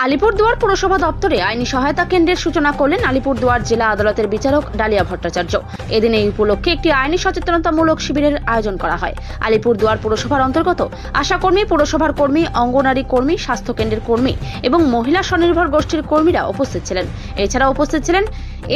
আলিপুরদুয়ার পুরসভা দপ্তরে আইনি সহায়তা কেন্দ্রের সূচনা করলেন আলিপুরদুয়ার জেলা আদালতের বিচারক ডালিয়া ভট্টাচার্য। এদিন এই উপলক্ষে একটি আইনি সচেতনতামূলক শিবিরের আয়োজন করা হয়। আলিপুরদুয়ার পুরসভার অন্তর্গত আশাকর্মী, পুরসভার কর্মী, অঙ্গনারী কর্মী, স্বাস্থ্যকেন্দ্রের কর্মী এবং মহিলা স্বনির্ভর গোষ্ঠীর কর্মীরা উপস্থিত ছিলেন। এছাড়া উপস্থিত ছিলেন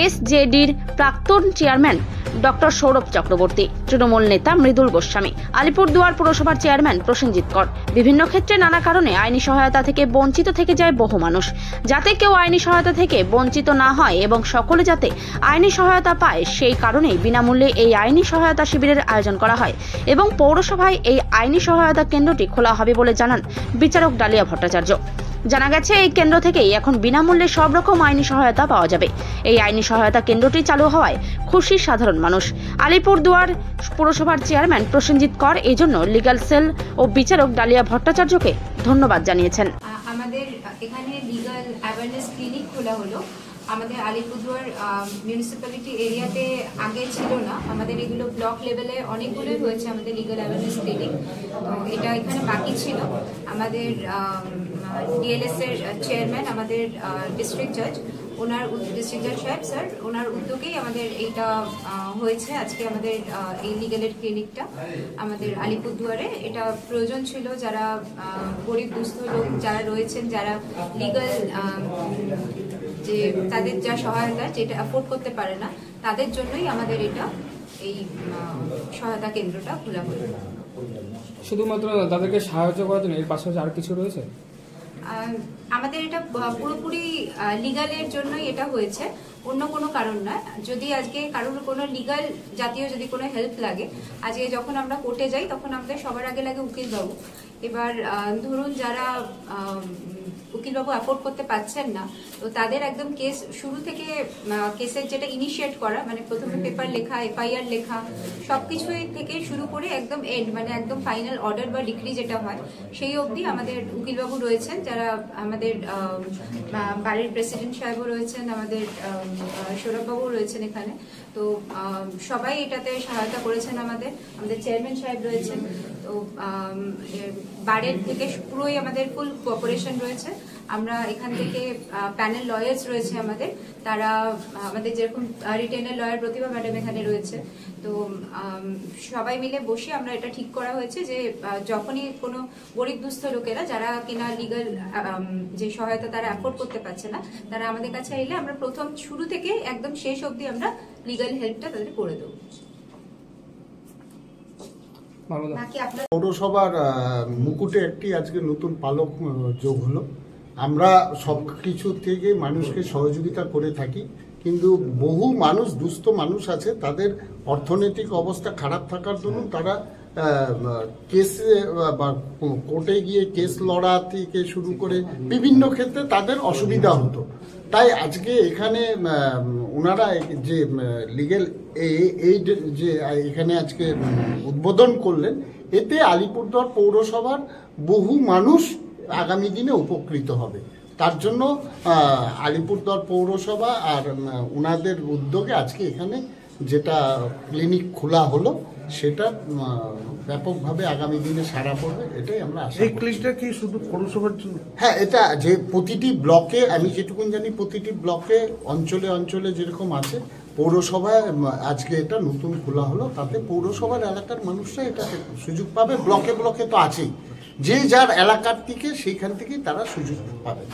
এসজেডির প্রাক্তন চেয়ারম্যান ডক্টর সৌরভ চক্রবর্তী, তৃণমূল নেতা মৃদুল গোস্বামী, আলিপুরদুয়ার পুরসভার চেয়ারম্যান প্রসেনজিৎ কর। বিভিন্ন ক্ষেত্রে নানা কারণে আইনি সহায়তা থেকে বঞ্চিত থেকে যায় বহু মানুষ। যাতে কেউ আইনি সহায়তা থেকে বঞ্চিত না হয় এবং সকলে যাতে আইনি সহায়তা পায়, সেই কারণেই বিনামূল্যে এই আইনি সহায়তা শিবিরের আয়োজন করা হয় এবং পৌরসভায় এই আইনি সহায়তা কেন্দ্রটি খোলা হবে বলে জানান বিচারক ডালিয়া ভট্টাচার্য। জানা গেছে, এই কেন্দ্র থেকেই এখন বিনামূল্যে সব রকম আইনি সহায়তা পাওয়া যাবে। এই আইনি সহায়তা কেন্দ্রটি চালু হওয়ায় খুশি সাধারণ মানুষ। আলিপুরদুয়ার পুরসভার চেয়ারম্যান প্রসেনজিৎ কর এই জন্য লিগ্যাল সেল ও বিচারক ডালিয়া ভট্টাচার্যকে ধন্যবাদ জানিয়েছেন। আমাদের এখানে লিগ্যাল অ্যাওয়ারনেস ক্লিনিক খোলা হলো। আমাদের আলিপুরদুয়ার মিউনিসিপ্যালিটি এরিয়াতে আগে ছিল না, আমাদের এগুলো ব্লক লেভেলে অনেকগুলোই হয়েছে আমাদের লিগ্যাল অ্যাওয়ারনেস ক্লিনিক। তো এটা এখানে বাকি ছিল। আমাদের ডিএলএস এর চেয়ারম্যান, আমাদের ডিস্ট্রিক্ট জাজ, ডিস্ট্রিক্ট জাজ সাহেব স্যার, ওনার উদ্যোগেই আমাদের এইটা হয়েছে। আজকে আমাদের এই লিগ্যালের ক্লিনিকটা আমাদের আলিপুরদুয়ারে এটা প্রয়োজন ছিল। যারা গরিব দুস্থ লোক যারা রয়েছেন, যারা লিগ্যাল যে তাদের যা সহায়তা যেটা অ্যাফোর্ড করতে পারে না, তাদের জন্যই আমাদের এটা এই সহায়তা কেন্দ্রটা খোলা হলো। শুধুমাত্র তাদেরকে সাহায্য করার জন্য এর পাশাপাশি আর কিছু রয়েছে? আমাদের এটা পুরোপুরি লিগালের জন্যই এটা হয়েছে, অন্য কোনো কারণ না। যদি আজকে কারোর কোনো লিগাল জাতীয় যদি কোনো হেল্প লাগে, আজকে যখন আমরা কোর্টে যাই তখন আমাদের সবার আগে লাগে উকিলবাবু। এবার ধরুন যারা উকিলবাবু অ্যাফোর্ড করতে পারছেন না, তো তাদের একদম কেস শুরু থেকে কেসের যেটা ইনিশিয়েট করা, মানে প্রথমে পেপার লেখা, এফআইআর লেখা, সবকিছুই থেকে শুরু করে একদম এন্ড, মানে একদম ফাইনাল অর্ডার বা ডিক্রি যেটা হয় সেই অবধি আমাদের উকিলবাবু রয়েছেন। যারা আমাদের বাড়ির প্রেসিডেন্ট সাহেবও রয়েছেন, আমাদের সৌরভবাবু রয়েছেন এখানে। তো সবাই এটাতে সহায়তা করেছেন। আমাদের চেয়ারম্যান সাহেব রয়েছেন। তো বাড়ির থেকে পুরোই আমাদের ফুল কোঅপারেশন রয়েছে। আমরা এখান থেকে প্যানেল লয়ার্স রয়েছে আমাদের, তারা আমাদের যেরকম রিটেনের লয়ার প্রতিভা ম্যাডাম এখানে রয়েছে। তো সবাই মিলে বসে আমরা এটা ঠিক করা হয়েছে যে যখনই কোনো গরিব দুস্থ লোকেরা যারা কিনা লিগাল যে সহায়তা তারা অ্যাফোর্ড করতে পারছে না, তারা আমাদের কাছে এলে আমরা প্রথম শুরু থেকে একদম শেষ অবধি আমরা লিগাল হেল্পটা তাদের করে দেবো। পৌরসভার মুকুটে একটি আজকে নতুন পালক যোগ হলো। আমরা সব কিছু থেকে মানুষকে সহযোগিতা করে থাকি, কিন্তু বহু মানুষ, দুস্থ মানুষ আছে, তাদের অর্থনৈতিক অবস্থা খারাপ থাকার জন্য তারা কেসে বা কোর্টে গিয়ে কেস লড়া থেকে শুরু করে বিভিন্ন ক্ষেত্রে তাদের অসুবিধা হতো। তাই আজকে এখানে ওনারা যে লিগ্যাল এইড যে এখানে আজকে উদ্বোধন করলেন, এতে আলিপুরদুয়ার পৌরসভার বহু মানুষ আগামী দিনে উপকৃত হবে। তার জন্য আলিপুরদুয়ার পৌরসভা আর ওনাদের উদ্যোগে আজকে এখানে যেটা ক্লিনিক খোলা হলো, সেটা ব্যাপকভাবে আগামী দিনে সারা পড়বে, এটাই আমরা আশা করি। এই ক্লিনিকটা কি শুধু পৌরসভার জন্য? হ্যাঁ, এটা যে প্রতিটি ব্লকে, আমি যেটুকুন জানি প্রতিটি ব্লকে অঞ্চলে অঞ্চলে যেরকম আছে, পৌরসভায় আজকে এটা নতুন খোলা হলো। তাতে পৌরসভার এলাকার মানুষরা এটা সুযোগ পাবে। ব্লকে ব্লকে তো আছেই, যে যার এলাকার থেকে সেইখান থেকেই তারা সুযোগ পাবে।